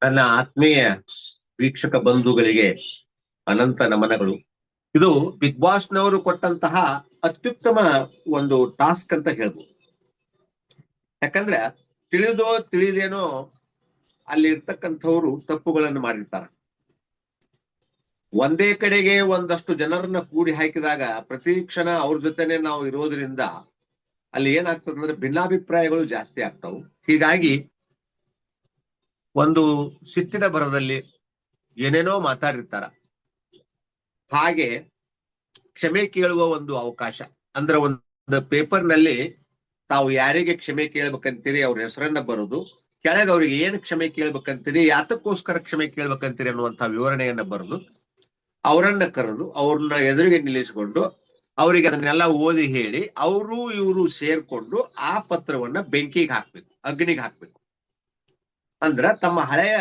ನನ್ನ ಆತ್ಮೀಯ ವೀಕ್ಷಕ ಬಂಧುಗಳಿಗೆ ಅನಂತ ನಮನಗಳು. ಇದು ಬಿಗ್ ಬಾಸ್ನವರು ಕೊಟ್ಟಂತಹ ಅತ್ಯುತ್ತಮ ಒಂದು ಟಾಸ್ಕ್ ಅಂತ ಹೇಳ್ಬೋದು. ಯಾಕಂದ್ರೆ ತಿಳಿದೋ ತಿಳಿದೇನೋ ಅಲ್ಲಿ ಇರ್ತಕ್ಕಂಥವ್ರು ತಪ್ಪುಗಳನ್ನು ಮಾಡಿರ್ತಾರೆ. ಒಂದೇ ಕಡೆಗೆ ಒಂದಷ್ಟು ಜನರನ್ನ ಕೂಡಿ ಹಾಕಿದಾಗ ಪ್ರತಿ ಕ್ಷಣ ಅವ್ರ ಜೊತೆನೆ ನಾವು ಇರೋದ್ರಿಂದ ಅಲ್ಲಿ ಏನಾಗ್ತದಂದ್ರೆ ಭಿನ್ನಾಭಿಪ್ರಾಯಗಳು ಜಾಸ್ತಿ ಆಗ್ತಾವು. ಹೀಗಾಗಿ ಒಂದು ಸಿಟ್ಟಿನ ಭರದಲ್ಲಿ ಏನೇನೋ ಮಾತಾಡಿರ್ತಾರ. ಹಾಗೆ ಕ್ಷಮೆ ಕೇಳುವ ಒಂದು ಅವಕಾಶ ಅಂದ್ರೆ ಒಂದು ಪೇಪರ್ ನಲ್ಲಿ ತಾವು ಯಾರಿಗೆ ಕ್ಷಮೆ ಕೇಳ್ಬೇಕಂತೀರಿ ಅವ್ರ ಹೆಸರನ್ನ ಬರೋದು, ಕೆಳಗೆ ಅವ್ರಿಗೆ ಏನ್ ಕ್ಷಮೆ ಕೇಳ್ಬೇಕಂತೀರಿ, ಯಾತಕ್ಕೋಸ್ಕರ ಕ್ಷಮೆ ಕೇಳ್ಬೇಕಂತೀರಿ ಅನ್ನುವಂತ ವಿವರಣೆಯನ್ನ ಬರೆದು ಅವರನ್ನ ಕರೆದು ಅವ್ರನ್ನ ಎದುರಿಗೆ ನಿಲ್ಲಿಸಿಕೊಂಡು ಅವರಿಗೆ ಅದನ್ನೆಲ್ಲ ಓದಿ ಹೇಳಿ ಅವರು ಇವರು ಸೇರ್ಕೊಂಡು ಆ ಪತ್ರವನ್ನ ಬೆಂಕಿಗೆ ಹಾಕ್ಬೇಕು, ಅಗ್ನಿಗೆ ಹಾಕ್ಬೇಕು. ಅಂದ್ರ ತಮ್ಮ ಹಳೆಯ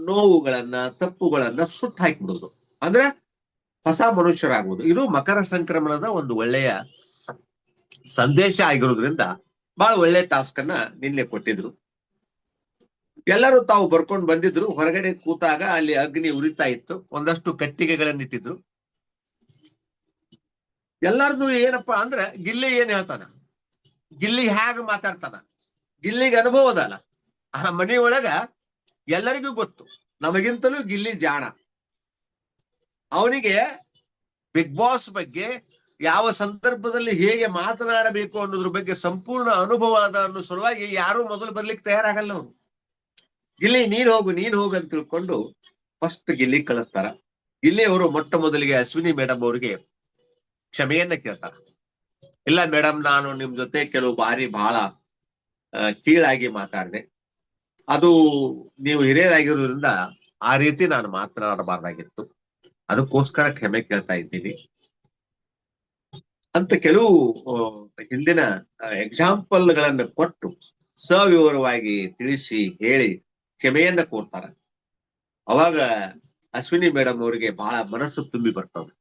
ನೋವುಗಳನ್ನ ತಪ್ಪುಗಳನ್ನ ಸುಟ್ಟು ಹಾಕಿಬಿಡುದು, ಅಂದ್ರೆ ಹೊಸ ಮನುಷ್ಯರಾಗುವುದು. ಇದು ಮಕರ ಸಂಕ್ರಮಣದ ಒಂದು ಒಳ್ಳೆಯ ಸಂದೇಶ ಆಗಿರೋದ್ರಿಂದ ಬಹಳ ಒಳ್ಳೆ ಟಾಸ್ಕ್ ಅನ್ನ ನಿನ್ನೆ ಕೊಟ್ಟಿದ್ರು. ಎಲ್ಲರೂ ತಾವು ಬರ್ಕೊಂಡು ಬಂದಿದ್ರು. ಹೊರಗಡೆ ಕೂತಾಗ ಅಲ್ಲಿ ಅಗ್ನಿ ಉರಿತಾ ಇತ್ತು, ಒಂದಷ್ಟು ಕಟ್ಟಿಗೆಗಳನ್ನಿಟ್ಟಿದ್ರು. ಎಲ್ಲಾರ್ದು ಏನಪ್ಪಾ ಅಂದ್ರೆ ಗಿಲ್ಲಿ ಏನ್ ಹೇಳ್ತಾನ, ಗಿಲ್ಲಿ ಹೇಗೆ ಮಾತಾಡ್ತಾನ, ಗಿಲ್ಲಿಗೆ ಅನುಭವ ಅದಲ್ಲ. ಆ ಮನೆಯೊಳಗ ಎಲ್ಲರಿಗೂ ಗೊತ್ತು, ನಮಗಿಂತಲೂ ಗಿಲ್ಲಿ ಜಾಣ. ಅವನಿಗೆ ಬಿಗ್ ಬಾಸ್ ಬಗ್ಗೆ ಯಾವ ಸಂದರ್ಭದಲ್ಲಿ ಹೇಗೆ ಮಾತನಾಡಬೇಕು ಅನ್ನೋದ್ರ ಬಗ್ಗೆ ಸಂಪೂರ್ಣ ಅನುಭವ ಅದ ಅನ್ನೋ ಸಲುವಾಗಿ ಯಾರು ಮೊದಲು ಬರ್ಲಿಕ್ಕೆ ತಯಾರಾಗಲ್ಲ. ಅವನು ಗಿಲ್ಲಿ ನೀನ್ ಹೋಗು ಅಂತ ತಿಳ್ಕೊಂಡು ಫಸ್ಟ್ ಗಿಲ್ಲಿ ಕಳಿಸ್ತಾರ. ಗಿಲ್ಲಿ ಅವರು ಮೊಟ್ಟ ಮೊದಲಿಗೆ ಅಶ್ವಿನಿ ಮೇಡಮ್ ಅವರಿಗೆ ಕ್ಷಮೆಯನ್ನ ಕೇಳ್ತಾರ. ಇಲ್ಲ ಮೇಡಮ್, ನಾನು ನಿಮ್ ಜೊತೆ ಕೆಲವು ಬಾರಿ ಬಹಳ ಕೀಳಾಗಿ ಮಾತಾಡಿದೆ, ಅದು ನೀವು ಹಿರಿಯರಾಗಿರೋದ್ರಿಂದ ಆ ರೀತಿ ನಾನು ಮಾತನಾಡಬಾರ್ದಾಗಿತ್ತು, ಅದಕ್ಕೋಸ್ಕರ ಕ್ಷಮೆ ಕೇಳ್ತಾ ಇದ್ದೀನಿ ಅಂತ ಕೆಲವು ಹಿಂದಿನ ಎಕ್ಸಾಂಪಲ್ ಗಳನ್ನ ಕೊಟ್ಟು ಸವಿವರವಾಗಿ ತಿಳಿಸಿ ಹೇಳಿ ಕ್ಷಮೆಯನ್ನ ಕೋರ್ತಾರ. ಅವಾಗ ಅಶ್ವಿನಿ ಮೇಡಮ್ ಅವರಿಗೆ ಬಹಳ ಮನಸ್ಸು ತುಂಬಿ ಬರ್ತವೆ.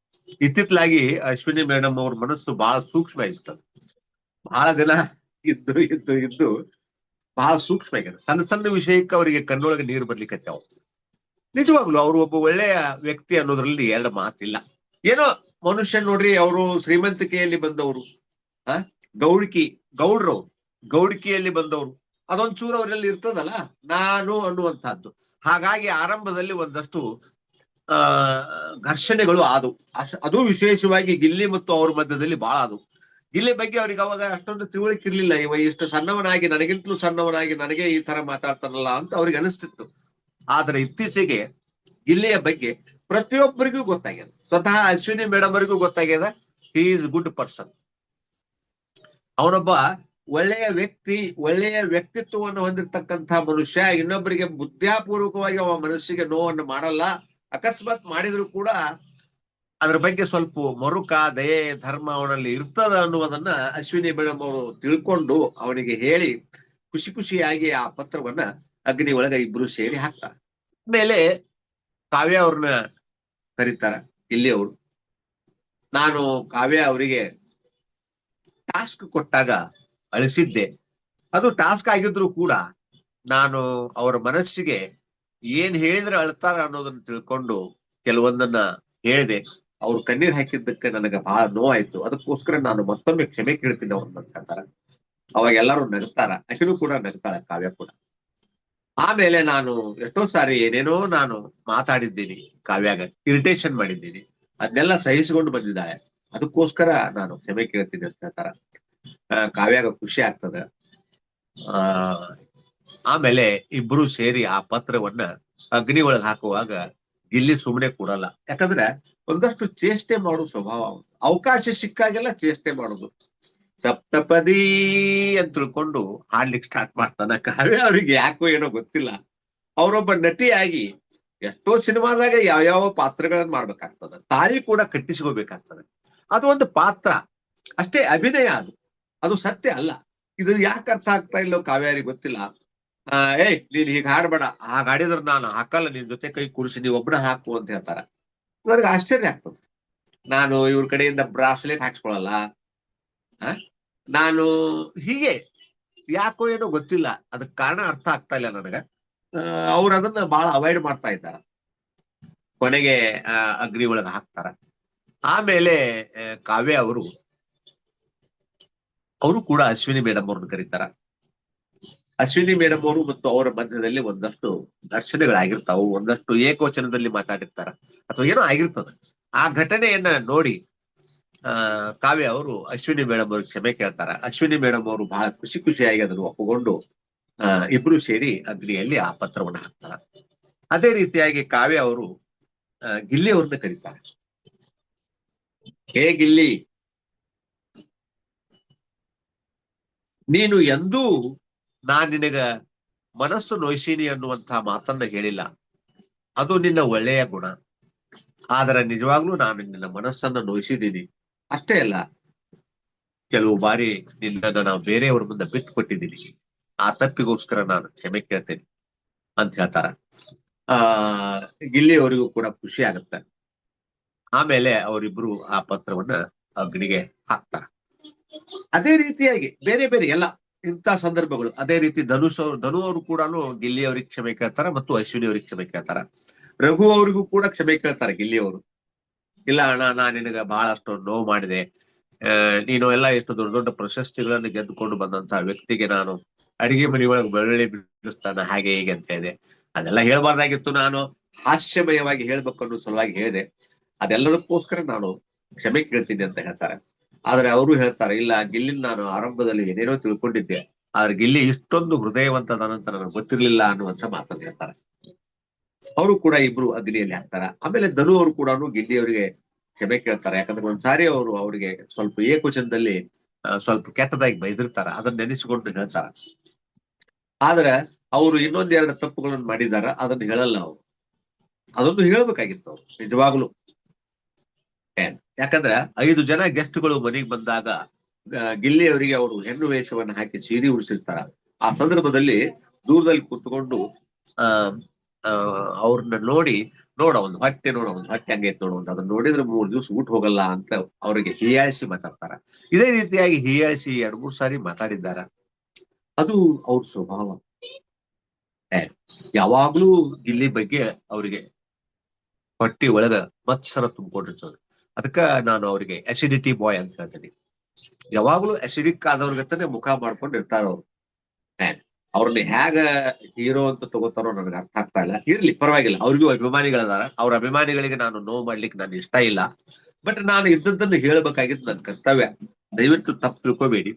ಇತ್ತಿತ್ತಲಾಗಿ ಅಶ್ವಿನಿ ಮೇಡಮ್ ಅವ್ರ ಮನಸ್ಸು ಬಹಳ ಸೂಕ್ಷ್ಮ ಆಗಿರ್ತದೆ. ಬಹಳ ದಿನ ಇದ್ದು ಬಹಳ ಸೂಕ್ಷ್ಮ ಆಗಿದೆ. ಸಣ್ಣ ಸಣ್ಣ ವಿಷಯಕ್ಕೆ ಅವರಿಗೆ ಕಣ್ಣೊಳಗೆ ನೀರು ಬರ್ಲಿಕ್ಕೆ ನಿಜವಾಗ್ಲು ಅವರು ಒಬ್ಬ ಒಳ್ಳೆಯ ವ್ಯಕ್ತಿ ಅನ್ನೋದ್ರಲ್ಲಿ ಎರಡು ಮಾತಿಲ್ಲ. ಏನೋ ಮನುಷ್ಯ ನೋಡ್ರಿ, ಅವರು ಶ್ರೀಮಂತಿಕೆಯಲ್ಲಿ ಬಂದವರು, ಗೌಡಿಕೆಯಲ್ಲಿ ಬಂದವರು, ಅದೊಂಚೂರು ಅವರಲ್ಲಿ ಇರ್ತದಲ್ಲ ನಾನು ಅನ್ನುವಂಥದ್ದು. ಹಾಗಾಗಿ ಆರಂಭದಲ್ಲಿ ಒಂದಷ್ಟು ಘರ್ಷಣೆಗಳು ಆದವು. ಅದು ವಿಶೇಷವಾಗಿ ಗಿಲ್ಲಿ ಮತ್ತು ಅವ್ರ ಮಧ್ಯದಲ್ಲಿ ಬಹಳ ಆದವು. ಗಿಲ್ಲಿ ಬಗ್ಗೆ ಅವ್ರಿಗೆ ಅವಾಗ ಅಷ್ಟೊಂದು ತಿಳುವಳಿಕೆ ಇರ್ಲಿಲ್ಲ. ಇವ ಇಷ್ಟು ಸಣ್ಣವನಾಗಿ, ನನಗಿಂತಲೂ ಸಣ್ಣವನಾಗಿ ನನಗೆ ಈ ತರ ಮಾತಾಡ್ತಾನಲ್ಲ ಅಂತ ಅವ್ರಿಗೆ ಅನಿಸ್ತಿತ್ತು. ಆದ್ರೆ ಇತ್ತೀಚೆಗೆ ಗಿಲ್ಲಿಯ ಬಗ್ಗೆ ಪ್ರತಿಯೊಬ್ಬರಿಗೂ ಗೊತ್ತಾಗ್ಯದ. ಸ್ವತಃ ಅಶ್ವಿನಿ ಮೇಡಮ್ ಅವರಿಗೂ ಗೊತ್ತಾಗ್ಯದ, ಹಿ ಈಸ್ ಗುಡ್ ಪರ್ಸನ್. ಅವನೊಬ್ಬ ಒಳ್ಳೆಯ ವ್ಯಕ್ತಿ, ಒಳ್ಳೆಯ ವ್ಯಕ್ತಿತ್ವವನ್ನು ಹೊಂದಿರತಕ್ಕಂತಹ ಮನುಷ್ಯ. ಇನ್ನೊಬ್ಬರಿಗೆ ಬುದ್ಧಾಪೂರ್ವಕವಾಗಿ ಅವ ಮನಸ್ಸಿಗೆ ನೋವನ್ನು ಮಾಡಲ್ಲ. ಅಕಸ್ಮಾತ್ ಮಾಡಿದ್ರು ಕೂಡ ಅದ್ರ ಬಗ್ಗೆ ಸ್ವಲ್ಪ ಮರುಕ, ದಯೆ, ಧರ್ಮ ಅವನಲ್ಲಿ ಇರ್ತದ ಅನ್ನುವುದನ್ನ ಅಶ್ವಿನಿ ಮೇಡಮ್ ಅವರು ತಿಳ್ಕೊಂಡು ಅವನಿಗೆ ಹೇಳಿ ಖುಷಿಯಾಗಿ ಆ ಪತ್ರವನ್ನ ಅಗ್ನಿ ಒಳಗ ಇಬ್ರು ಸೇರಿ ಹಾಕ್ತಾರ. ಆಮೇಲೆ ಕಾವ್ಯ ಅವ್ರನ್ನ ಕರೀತಾರ ಇಲ್ಲಿ ಅವರು. ನಾನು ಕಾವ್ಯ ಅವರಿಗೆ ಟಾಸ್ಕ್ ಕೊಟ್ಟಾಗ ಅಳಿಸಿದ್ದೆ. ಅದು ಟಾಸ್ಕ್ ಆಗಿದ್ರು ಕೂಡ ನಾನು ಅವರ ಮನಸ್ಸಿಗೆ ಏನ್ ಹೇಳಿದ್ರೆ ಅಳ್ತಾರ ಅನ್ನೋದನ್ನ ತಿಳ್ಕೊಂಡು ಕೆಲವೊಂದನ್ನ ಹೇಳಿದೆ. ಅವ್ರು ಕಣ್ಣೀರ್ ಹಾಕಿದ್ದಕ್ಕೆ ನನಗೆ ಬಹಳ ನೋವಾಯ್ತು. ಅದಕ್ಕೋಸ್ಕರ ನಾನು ಮತ್ತೊಮ್ಮೆ ಕ್ಷಮೆ ಕೇಳ್ತೀನಿ ಅವ್ರನ್ನ ಅಂತ ಹೇಳ್ತಾರ. ಅವಾಗ ಎಲ್ಲರೂ ನಗ್ತಾರ, ಆಕೆನೂ ಕೂಡ ನಗ್ತಾಳ, ಕಾವ್ಯ ಕೂಡ. ಆಮೇಲೆ ನಾನು ಎಷ್ಟೋ ಸಾರಿ ಏನೇನೋ ನಾನು ಮಾತಾಡಿದ್ದೀನಿ, ಕಾವ್ಯಾಗ ಇರಿಟೇಷನ್ ಮಾಡಿದ್ದೀನಿ, ಅದನ್ನೆಲ್ಲ ಸಹಿಸಿಕೊಂಡು ಬಂದಿದ್ದಾಳೆ, ಅದಕ್ಕೋಸ್ಕರ ನಾನು ಕ್ಷಮೆ ಕೇಳ್ತೀನಿ ಅಂತ ಹೇಳ್ತಾರ. ಕಾವ್ಯಾಗ ಖುಷಿ ಆಗ್ತದ. ಆಮೇಲೆ ಇಬ್ರು ಸೇರಿ ಆ ಪತ್ರವನ್ನ ಅಗ್ನಿ ಒಳಗೆ ಹಾಕುವಾಗ ಗಿಲ್ಲಿ ಸುಮ್ಮನೆ ಕೊಡಲ್ಲ. ಯಾಕಂದ್ರೆ ಒಂದಷ್ಟು ಚೇಷ್ಟೆ ಮಾಡೋ ಸ್ವಭಾವ, ಅವಕಾಶ ಸಿಕ್ಕಾಗೆಲ್ಲ ಚೇಷ್ಟೆ ಮಾಡೋದು. ಸಪ್ತಪದಿ ಅಂತ ತಿಳ್ಕೊಂಡು ಹಾಡ್ಲಿಕ್ಕೆ ಸ್ಟಾರ್ಟ್ ಮಾಡ್ತಾನ. ಕಾವ್ಯ ಅವ್ರಿಗೆ ಯಾಕೋ ಏನೋ ಗೊತ್ತಿಲ್ಲ, ಅವರೊಬ್ಬ ನಟಿಯಾಗಿ ಎಷ್ಟೋ ಸಿನಿಮಾದಾಗ ಯಾವ್ಯಾವ ಪಾತ್ರಗಳನ್ನ ಮಾಡ್ಬೇಕಾಗ್ತದ, ತಾಳಿ ಕೂಡ ಕಟ್ಟಿಸ್ಕೋಬೇಕಾಗ್ತದೆ. ಅದು ಒಂದು ಪಾತ್ರ ಅಷ್ಟೇ, ಅಭಿನಯ, ಅದು ಸತ್ಯ ಅಲ್ಲ. ಇದು ಯಾಕೆ ಅರ್ಥ ಆಗ್ತಾ ಇಲ್ಲೋ ಕಾವ್ಯಾರಿಗೆ ಗೊತ್ತಿಲ್ಲ. ನೀನ್ ಹೀಗ್ ಹಾಡ್ಬೇಡ, ಹಾಗಾಡಿದ್ರ ನಾನು ಹಾಕಲ್ಲ, ನಿನ್ ಜೊತೆ ಕೈ ಕೂರಿಸಿ ನೀವ್ ಒಬ್ಬನ ಹಾಕು ಅಂತ ಹೇಳ್ತಾರ. ನನಗೆ ಆಶ್ಚರ್ಯ ಆಗ್ತದೆ. ನಾನು ಇವ್ರ ಕಡೆಯಿಂದ ಬ್ರಾಸ್ಲೆಟ್ ಹಾಕ್ಸ್ಕೊಳಲ್ಲ, ನಾನು ಹೀಗೆ ಯಾಕೋ ಏನೋ ಗೊತ್ತಿಲ್ಲ, ಅದಕ್ಕೆ ಕಾರಣ ಅರ್ಥ ಆಗ್ತಾ ಇಲ್ಲ ನನಗ. ಅವ್ರು ಅದನ್ನ ಬಹಳ ಅವಾಯ್ಡ್ ಮಾಡ್ತಾ ಇದ್ದಾರ. ಕೊನೆಗೆ ಅಗ್ನಿ ಒಳಗ ಹಾಕ್ತಾರ. ಆಮೇಲೆ ಕಾವ್ಯ ಅವರು ಕೂಡ ಅಶ್ವಿನಿ ಮೇಡಮ್ ಅವ್ರನ್ನ ಕರೀತಾರ. ಅಶ್ವಿನಿ ಮೇಡಮ್ ಅವರು ಮತ್ತು ಅವರ ಮಧ್ಯದಲ್ಲಿ ಒಂದಷ್ಟು ಘರ್ಷಣೆಗಳಾಗಿರ್ತಾವು, ಒಂದಷ್ಟು ಏಕವಚನದಲ್ಲಿ ಮಾತಾಡಿರ್ತಾರ ಅಥವಾ ಏನೋ ಆಗಿರ್ತದ. ಆ ಘಟನೆಯನ್ನ ನೋಡಿ ಕಾವ್ಯ ಅವರು ಅಶ್ವಿನಿ ಮೇಡಮ್ ಅವ್ರಿಗೆ ಕ್ಷಮೆ ಕೇಳ್ತಾರ. ಅಶ್ವಿನಿ ಮೇಡಮ್ ಅವರು ಬಹಳ ಖುಷಿಯಾಗಿ ಅದನ್ನು ಒಪ್ಪಿಕೊಂಡು ಇಬ್ರು ಸೇರಿ ಅಗ್ನಿಯಲ್ಲಿ ಆ ಪತ್ರವನ್ನು ಹಾಕ್ತಾರ. ಅದೇ ರೀತಿಯಾಗಿ ಕಾವ್ಯ ಅವರು ಗಿಲ್ಲಿ ಅವ್ರನ್ನ ಕರೀತಾರೆ. ಹೇ ಗಿಲ್ಲಿ, ನೀನು ಎಂದೂ ನಿನಗ ಮನಸ್ಸು ನೋಯಿಸೀನಿ ಅನ್ನುವಂತಹ ಮಾತನ್ನ ಹೇಳಿಲ್ಲ. ಅದು ನಿನ್ನ ಒಳ್ಳೆಯ ಗುಣ. ಆದರೆ ನಿಜವಾಗ್ಲೂ ನಾನು ನಿನ್ನ ಮನಸ್ಸನ್ನ ನೋಯಿಸಿದ್ದೀನಿ. ಅಷ್ಟೇ ಅಲ್ಲ, ಕೆಲವು ಬಾರಿ ನಿನ್ನನ್ನು ನಾವು ಬೇರೆಯವ್ರ ಮುಂದೆ ಬಿಟ್ಟು ಕೊಟ್ಟಿದ್ದೀನಿ. ಆ ತಪ್ಪಿಗೋಸ್ಕರ ನಾನು ಕ್ಷಮೆ ಕೇಳ್ತೇನೆ ಅಂತ ಹೇಳ್ತಾರ. ಗಿಲ್ಲಿ ಅವರಿಗೂ ಕೂಡ ಖುಷಿ ಆಗುತ್ತೆ. ಆಮೇಲೆ ಅವರಿಬ್ರು ಆ ಪತ್ರವನ್ನ ಅಗ್ನಿಗೆ ಹಾಕ್ತಾರ. ಅದೇ ರೀತಿಯಾಗಿ ಬೇರೆ ಬೇರೆ ಎಲ್ಲ ಇಂಥ ಸಂದರ್ಭಗಳು. ಅದೇ ರೀತಿ ಧನು ಅವರು ಕೂಡ ಗಿಲ್ಲಿ ಅವ್ರಿಗೆ ಕ್ಷಮೆ ಕೇಳ್ತಾರ ಮತ್ತು ಅಶ್ವಿನಿ ಅವ್ರಿಗೆ ಕ್ಷಮೆ ಕೇಳ್ತಾರ. ರಘು ಅವರಿಗೂ ಕೂಡ ಕ್ಷಮೆ ಕೇಳ್ತಾರೆ ಗಿಲ್ಲಿ ಅವರು. ಇಲ್ಲ ಅಣ್ಣ, ನಾನು ನಿನಗ ಬಹಳಷ್ಟು ನೋವು ಮಾಡಿದೆ. ನೀನು ಎಲ್ಲ ಎಷ್ಟು ದೊಡ್ಡ ದೊಡ್ಡ ಪ್ರಶಸ್ತಿಗಳನ್ನು ಗೆದ್ದುಕೊಂಡು ಬಂದಂತಹ ವ್ಯಕ್ತಿಗೆ ನಾನು ಅಡಿಗೆ ಮನೆ ಒಳಗೆ ಬೆಳ್ಳುಳ್ಳಿ ಬಿಡಿಸ್ತಾನ ಹಾಗೆ ಹೀಗೆ ಅಂತ ಹೇಳಿದೆ. ಅದೆಲ್ಲ ಹೇಳ್ಬಾರ್ದಾಗಿತ್ತು, ನಾನು ಹಾಸ್ಯಮಯವಾಗಿ ಹೇಳ್ಬೇಕು ಅನ್ನೋ ಸಲುವಾಗಿ ಹೇಳಿದೆ. ಅದೆಲ್ಲದಕ್ಕೋಸ್ಕರ ನಾನು ಕ್ಷಮೆ ಕೇಳ್ತೀನಿ ಅಂತ ಹೇಳ್ತಾರೆ. ಆದ್ರೆ ಅವರು ಹೇಳ್ತಾರೆ, ಇಲ್ಲ, ಗಿಲ್ಲಿನ ನಾನು ಆರಂಭದಲ್ಲಿ ಏನೇನೋ ತಿಳ್ಕೊಂಡಿದ್ದೆ, ಆದ್ರೆ ಗಿಲ್ಲಿ ಇಷ್ಟೊಂದು ಹೃದಯವಂತದಂತ ನನಗೆ ಗೊತ್ತಿರ್ಲಿಲ್ಲ ಅನ್ನುವಂತ ಮಾತನ್ನು ಹೇಳ್ತಾರೆ. ಅವರು ಕೂಡ ಇಬ್ರು ಅಗ್ನಿಯಲ್ಲಿ ಹಾಕ್ತಾರ. ಆಮೇಲೆ ಧನು ಅವರು ಕೂಡ ಗಿಲ್ಲಿ ಅವರಿಗೆ ಕ್ಷಮೆ ಕೇಳ್ತಾರೆ. ಯಾಕಂದ್ರೆ ಒಂದ್ಸಾರಿ ಅವರಿಗೆ ಸ್ವಲ್ಪ ಏಕವಚನದಲ್ಲಿ ಸ್ವಲ್ಪ ಕೆಟ್ಟದಾಗಿ ಬೈದಿರ್ತಾರ. ಅದನ್ನ ನೆನೆಸಿಕೊಂಡು ಹೇಳ್ತಾರ. ಆದ್ರೆ ಅವರು ಇನ್ನೊಂದೆರಡು ತಪ್ಪುಗಳನ್ನು ಮಾಡಿದಾರ, ಅದನ್ನು ಹೇಳಲ್ಲ ಅವರು. ಅದನ್ನು ಹೇಳ್ಬೇಕಾಗಿತ್ತು ಅವ್ರು ನಿಜವಾಗ್ಲು. ಯಾಕಂದ್ರೆ 5 ಜನ ಗೆಸ್ಟ್ಗಳು ಮನೆಗೆ ಬಂದಾಗ ಗಿಲ್ಲಿ ಅವರಿಗೆ ಅವರು ಹೆಣ್ಣು ವೇಷವನ್ನು ಹಾಕಿ ಸೀರೆ ಉಡಿಸಿರ್ತಾರ. ಆ ಸಂದರ್ಭದಲ್ಲಿ ದೂರದಲ್ಲಿ ಕೂತ್ಕೊಂಡು ಅವ್ರನ್ನ ನೋಡಿ, ಒಂದು ಹೊಟ್ಟೆ ಹಂಗೈತೆ ನೋಡು ಅಂತ, ಅದನ್ನ ನೋಡಿದ್ರೆ 3 ದಿವಸ ಊಟ ಹೋಗಲ್ಲ ಅಂತ ಅವರಿಗೆ ಹೀಯಾಳಿಸಿ ಮಾತಾಡ್ತಾರ. ಇದೇ ರೀತಿಯಾಗಿ ಹೀಯಾಳಿಸಿ 2-3 ಸಾರಿ ಮಾತಾಡಿದ್ದಾರ. ಅದು ಅವ್ರ ಸ್ವಭಾವ. ಯಾವಾಗ್ಲೂ ಗಿಲ್ಲಿ ಬಗ್ಗೆ ಅವರಿಗೆ ಹೊಟ್ಟಿ ಒಳಗ ಮತ್ಸರ ತುಂಬಿಕೊಂಡಿರ್ತದೆ. ಅದಕ್ಕ ನಾನು ಅವ್ರಿಗೆ ಅಸಿಡಿಟಿ ಬಾಯ್ ಅಂತ ಹೇಳ್ತೀನಿ. ಯಾವಾಗ್ಲೂ ಅಸಿಡಿಕ್ ಆದವ್ರಿಗತ್ತಾನೆ ಮುಖ ಮಾಡ್ಕೊಂಡು ಇರ್ತಾರ ಅವ್ರು. ಅವ್ರನ್ನ ಹೇಗ ಹೀರೋ ಅಂತ ತಗೋತಾರೋ ನನಗೆ ಅರ್ಥ ಆಗ್ತಾ ಇಲ್ಲ. ಇರ್ಲಿ, ಪರವಾಗಿಲ್ಲ, ಅವ್ರಿಗೂ ಅಭಿಮಾನಿಗಳದಾರ. ಅವ್ರ ಅಭಿಮಾನಿಗಳಿಗೆ ನಾನು ನೋವು ಮಾಡ್ಲಿಕ್ಕೆ ನಾನು ಇಷ್ಟ ಇಲ್ಲ. ಬಟ್ ನಾನು ಇದ್ದದ್ದನ್ನು ಹೇಳ್ಬೇಕಾಗಿದ್ದು ನನ್ನ ಕರ್ತವ್ಯ. ದಯವಿಟ್ಟು ತಪ್ಪು ತಿಳ್ಕೋಬೇಡಿ.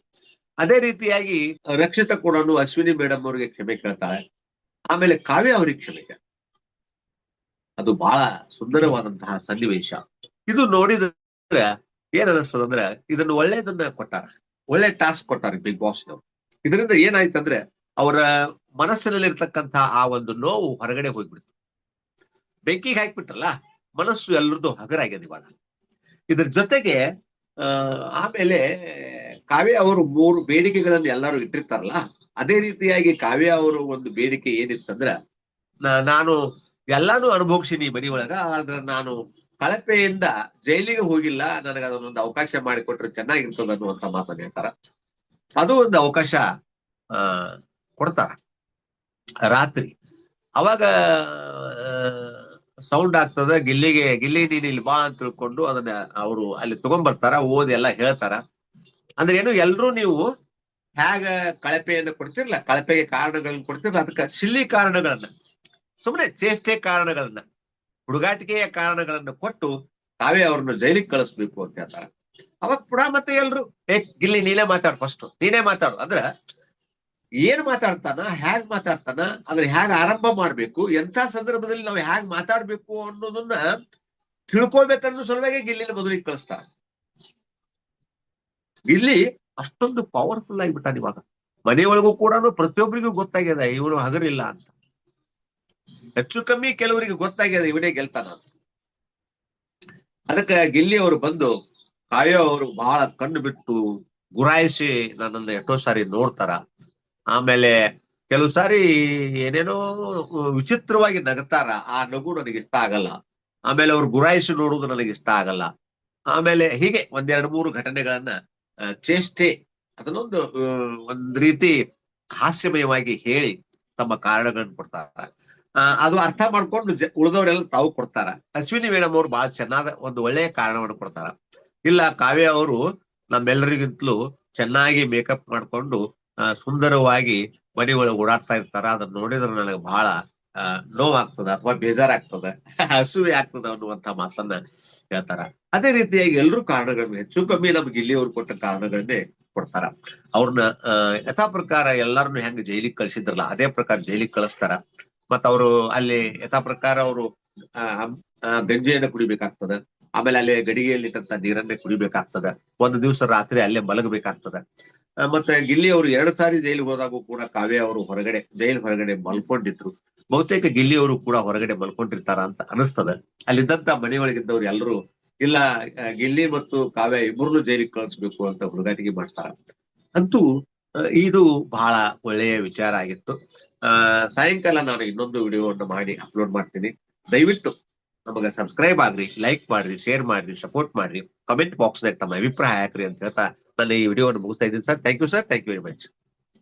ಅದೇ ರೀತಿಯಾಗಿ ರಕ್ಷಿತ ಕೂಡ ಅಶ್ವಿನಿ ಮೇಡಮ್ ಅವ್ರಿಗೆ ಕ್ಷಮೆ ಕೇಳ್ತಾಳೆ. ಆಮೇಲೆ ಕಾವ್ಯ ಅವ್ರಿಗೆ ಕ್ಷಮೆ ಕೇಳ್ತಾಳೆ. ಅದು ಬಹಳ ಸುಂದರವಾದಂತಹ ಸನ್ನಿವೇಶ. ಇದು ನೋಡಿದ್ರೆ ಏನ್ ಅನಿಸ್ತದಂದ್ರೆ, ಇದನ್ನು ಒಳ್ಳೆಯದನ್ನ ಕೊಟ್ಟಾರ, ಒಳ್ಳೆ ಟಾಸ್ಕ್ ಕೊಟ್ಟಾರ ಬಿಗ್ ಬಾಸ್ನವ್ರು. ಇದರಿಂದ ಏನಾಯ್ತಂದ್ರೆ ಅವರ ಮನಸ್ಸಿನಲ್ಲಿರ್ತಕ್ಕಂತಹ ಆ ಒಂದು ನೋವು ಹೊರಗಡೆ ಹೋಗ್ಬಿಡ್ತು. ಬೆಂಕಿಗೆ ಹಾಕ್ಬಿಟ್ರಲ್ಲ, ಮನಸ್ಸು ಎಲ್ಲರದ್ದು ಹಗರಾಗ್ಯದ ಇವಾಗ. ಇದ್ರ ಜೊತೆಗೆ ಆಮೇಲೆ ಕಾವ್ಯ ಅವರು 3 ಬೇಡಿಕೆಗಳನ್ನು ಎಲ್ಲರೂ ಇಟ್ಟಿರ್ತಾರಲ್ಲ, ಅದೇ ರೀತಿಯಾಗಿ ಕಾವ್ಯ ಅವರು ಒಂದು ಬೇಡಿಕೆ ಏನಿತ್ತಂದ್ರ, ನಾನು ಎಲ್ಲಾನು ಅನುಭವಿಸಿನಿ ಮನಿ ಒಳಗ, ಆದ್ರೆ ನಾನು ಕಳಪೆಯಿಂದ ಜೈಲಿಗೆ ಹೋಗಿಲ್ಲ, ನನಗೆ ಅದನ್ನೊಂದು ಅವಕಾಶ ಮಾಡಿಕೊಟ್ರೆ ಚೆನ್ನಾಗಿರ್ತದ ಅನ್ನುವಂತ ಮಾತನ್ನ ಹೇಳ್ತಾರ. ಅದು ಒಂದು ಅವಕಾಶ ಕೊಡ್ತಾರ ರಾತ್ರಿ. ಅವಾಗ ಸೌಂಡ್ ಆಗ್ತದ, ಗಿಲ್ಲಿ ನೀನ್ ಇಲ್ಲಿ ಬಾ ಅಂತ ತಿಳ್ಕೊಂಡು ಅದನ್ನ ಅವರು ಅಲ್ಲಿ ತಗೊಂಡ್ಬರ್ತಾರ, ಓದಿ ಎಲ್ಲ ಹೇಳ್ತಾರ. ಅಂದ್ರೆ ಏನು, ಎಲ್ರೂ ನೀವು ಹೇಗ ಕಳಪೆಯನ್ನು ಕೊಡ್ತಿರ್ಲ, ಕಳಪೆಗೆ ಕಾರಣಗಳನ್ನ ಕೊಡ್ತಿರ್ಲ, ಅದಕ್ಕೆ ಸಿಲ್ಲಿ ಕಾರಣಗಳನ್ನ, ಸುಮ್ಮನೆ ಚೇಷ್ಟೆ ಕಾರಣಗಳನ್ನ, ಹುಡುಗಾಟಿಕೆಯ ಕಾರಣಗಳನ್ನ ಕೊಟ್ಟು ಕಾವ್ಯ ಅವ್ರನ್ನ ಜೈಲಿಗೆ ಕಳಿಸ್ಬೇಕು ಅಂತ ಹೇಳ್ತಾರ. ಅವಾಗ ಪುನಃ ಮತ್ತೆ ಎಲ್ರು ಗಿಲ್ಲಿ ನೀನೇ ಮಾತಾಡು, ಫಸ್ಟ್ ನೀನೇ ಮಾತಾಡು. ಅಂದ್ರ ಏನ್ ಮಾತಾಡ್ತಾನ, ಹ್ಯಾಗ್ ಮಾತಾಡ್ತಾನ, ಅಂದ್ರೆ ಹ್ಯಾಗ ಆರಂಭ ಮಾಡ್ಬೇಕು, ಎಂಥ ಸಂದರ್ಭದಲ್ಲಿ ನಾವು ಹ್ಯಾಗ್ ಮಾತಾಡ್ಬೇಕು ಅನ್ನೋದನ್ನ ತಿಳ್ಕೊಳ್ಬೇಕನ್ನೋ ಸಲುವಾಗಿ ಗಿಲ್ಲಿನ ಮೊದಲಿಗೆ ಕಳಿಸ್ತಾರ. ಗಿಲ್ಲಿ ಅಷ್ಟೊಂದು ಪವರ್ಫುಲ್ ಆಗಿಬಿಟ್ಟಾನ ಇವಾಗ. ಮನೆಯೊಳಗೂ ಕೂಡ ಪ್ರತಿಯೊಬ್ಬರಿಗೂ ಗೊತ್ತಾಗ್ಯದ ಇವನು ಹಗರಿಲ್ಲ ಅಂತ. ಹೆಚ್ಚು ಕಮ್ಮಿ ಕೆಲವರಿಗೆ ಗೊತ್ತಾಗ್ಯದ ಇವನೇ ಗೆಲ್ತಾನ ಅಂತ. ಅದಕ್ಕೆ ಗಿಲ್ಲಿ ಅವರು ಬಂದು ಕಾವ್ಯ ಅವರು ಬಹಳ ಕಣ್ಣು ಬಿಟ್ಟು ಗುರಾಯಿಸಿ ನನ್ನನ್ನು ಎಷ್ಟೋ ಸಾರಿ ನೋಡ್ತಾರ. ಆಮೇಲೆ ಕೆಲವು ಸಾರಿ ಏನೇನೋ ವಿಚಿತ್ರವಾಗಿ ನಗತಾರ. ಆ ನಗು ನನಗೆ ಇಷ್ಟ ಆಗಲ್ಲ. ಆಮೇಲೆ ಅವ್ರು ಗುರಾಯಿಸಿ ನೋಡುವುದು ನನಗೆ ಇಷ್ಟ ಆಗಲ್ಲ. ಆಮೇಲೆ ಹೀಗೆ 1-2-3 ಘಟನೆಗಳನ್ನ ಚೇಷ್ಟೆ, ಅದನ್ನೊಂದು ಒಂದ್ ರೀತಿ ಹಾಸ್ಯಮಯವಾಗಿ ಹೇಳಿ ತಮ್ಮ ಕಾರಣಗಳನ್ನು ಕೊಡ್ತಾರ. ಅದು ಅರ್ಥ ಮಾಡ್ಕೊಂಡು ಉಳಿದವರೆಲ್ಲ ತಾವು ಕೊಡ್ತಾರ. ಅಶ್ವಿನಿ ಮೇಡಮ್ ಅವರು ಬಹಳ ಚೆನ್ನಾದ ಒಂದು ಒಳ್ಳೆಯ ಕಾರಣವನ್ನು ಕೊಡ್ತಾರ. ಇಲ್ಲ ಕಾವ್ಯ ಅವರು ನಮ್ಮೆಲ್ಲರಿಗಿಂತಲೂ ಚೆನ್ನಾಗಿ ಮೇಕಪ್ ಮಾಡ್ಕೊಂಡು ಸುಂದರವಾಗಿ ಮನೆಯೊಳಗೆ ಓಡಾಡ್ತಾ ಇರ್ತಾರ. ಅದನ್ನ ನೋಡಿದ್ರೆ ನನಗೆ ಬಹಳ ನೋವಾಗ್ತದ ಅಥವಾ ಬೇಜಾರಾಗ್ತದ, ಹಸುವೆ ಆಗ್ತದ ಅನ್ನುವಂತ ಮಾತನ್ನ ಹೇಳ್ತಾರ. ಅದೇ ರೀತಿಯಾಗಿ ಎಲ್ರೂ ಕಾರಣಗಳನ್ನ ಹೆಚ್ಚು ಕಮ್ಮಿ ನಮ್ಗೆ ಇಲ್ಲಿಯವ್ರು ಕೊಟ್ಟ ಕಾರಣಗಳನ್ನೇ ಕೊಡ್ತಾರ. ಅವ್ರನ್ನ ಯಥಾ ಪ್ರಕಾರ ಎಲ್ಲಾರನ್ನು ಹೆಂಗ್ ಜೈಲಿಗೆ ಕಳ್ಸಿದ್ರಲ್ಲ ಅದೇ ಪ್ರಕಾರ ಜೈಲಿಗೆ ಕಳಿಸ್ತಾರ. ಮತ್ತ ಅವರು ಅಲ್ಲಿ ಯಥಾ ಪ್ರಕಾರ ಅವರು ಗಂಜಿಯನ್ನ ಕುಡಿಬೇಕಾಗ್ತದ. ಆಮೇಲೆ ಅಲ್ಲಿ ಗಡಿಗೆಯಲ್ಲಿ ಇಟ್ಟಂತ ನೀರನ್ನೇ ಕುಡಿಬೇಕಾಗ್ತದ. ಒಂದು ದಿವಸ ರಾತ್ರಿ ಅಲ್ಲೇ ಮಲಗಬೇಕಾಗ್ತದ. ಮತ್ತೆ ಗಿಲ್ಲಿ ಅವರು 2 ಸಾರಿ ಜೈಲಿಗೆ ಹೋದಾಗೂ ಕೂಡ ಕಾವ್ಯ ಅವರು ಜೈಲ್ ಹೊರಗಡೆ ಮಲ್ಕೊಂಡಿದ್ರು. ಬಹುತೇಕ ಗಿಲ್ಲಿ ಅವರು ಕೂಡ ಹೊರಗಡೆ ಮಲ್ಕೊಂಡಿರ್ತಾರ ಅಂತ ಅನಿಸ್ತದ. ಅಲ್ಲಿದ್ದಂತ ಮನೆಯೊಳಗಿದ್ದವ್ರು ಎಲ್ಲರೂ ಇಲ್ಲ ಗಿಲ್ಲಿ ಮತ್ತು ಕಾವ್ಯ ಇಬ್ಬರನ್ನು ಜೈಲಿಗೆ ಕಳಿಸ್ಬೇಕು ಅಂತ ಹುಡುಗಾಟಿಗೆ ಮಾಡ್ತಾರ. ಅಂತೂ ಇದು ಬಹಳ ಒಳ್ಳೆಯ ವಿಚಾರ ಆಗಿತ್ತು. ಸಾಯಂಕಾಲ ನಾನು ಇನ್ನೊಂದು ವಿಡಿಯೋವನ್ನು ಮಾಡಿ ಅಪ್ಲೋಡ್ ಮಾಡ್ತೀನಿ. ದಯವಿಟ್ಟು ನಮಗ ಸಬ್ಸ್ಕ್ರೈಬ್ ಆಗ್ರಿ, ಲೈಕ್ ಮಾಡ್ರಿ, ಶೇರ್ ಮಾಡ್ರಿ, ಸಪೋರ್ಟ್ ಮಾಡ್ರಿ, ಕಮೆಂಟ್ ಬಾಕ್ಸ್ ನಾಗ ತಮ್ಮ ಅಭಿಪ್ರಾಯ ಹಾಕ್ರಿ ಅಂತ ಹೇಳ್ತಾ ನನ್ನ ಈ ವಿಡಿಯೋವನ್ನು ಮುಗಿಸ್ತಾ ಇದ್ದೀನಿ sir. Thank you sir, thank you very much.